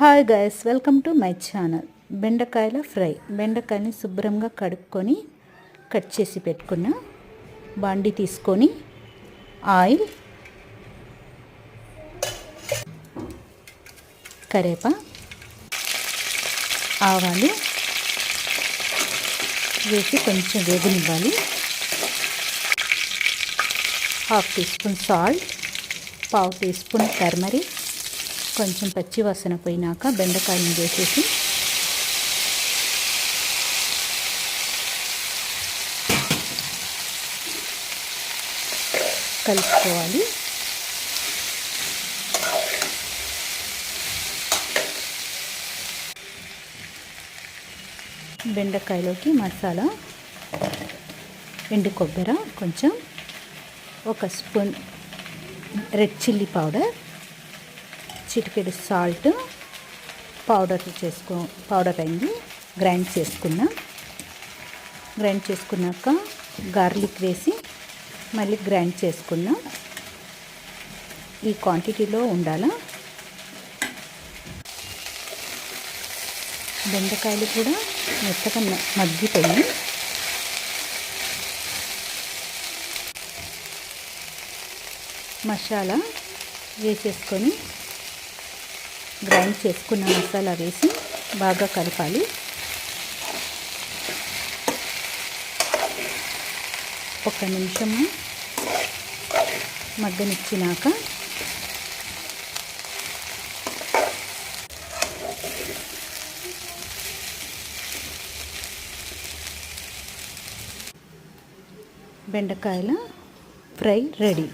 Hi guys, welcome to my channel. బెండకాయల fry. బెండకాయని శుభ్రంగా కడుక్కొని కట్ చేసి పెట్టుకున్న బాండి తీసుకొని ఆయిల్, కరేపా, ఆవాలు వేసి కొంచెం వేగనివ్వాలి. హాఫ్ టీ స్పూన్ సాల్ట్, పావు టీ స్పూన్ టర్మరిక్, కొంచెం పచ్చి వాసన పోయినాక బెండకాయలను వేసేసి కలుపుకోవాలి. బెండకాయలోకి మసాలా, ఎండు కొబ్బరి కొంచెం, ఒక స్పూన్ రెడ్ చిల్లీ పౌడర్, చిటికెడు సాల్ట్, పౌడర్ అయింది గ్రైండ్ చేసుకున్నాక గార్లిక్ వేసి మళ్ళీ గ్రైండ్ చేసుకున్నాం. ఈ క్వాంటిటీలో ఉండాలా. బెండకాయలు కూడా మెత్తగా మగ్గిపోయి మసాలా వేసేసుకొని గ్రైండ్ చేసుకున్న మసాలా వేసి బాగా కలపాలి. ఒక నిమిషము మగ్గనిచ్చినాక బెండకాయల ఫ్రై రెడీ.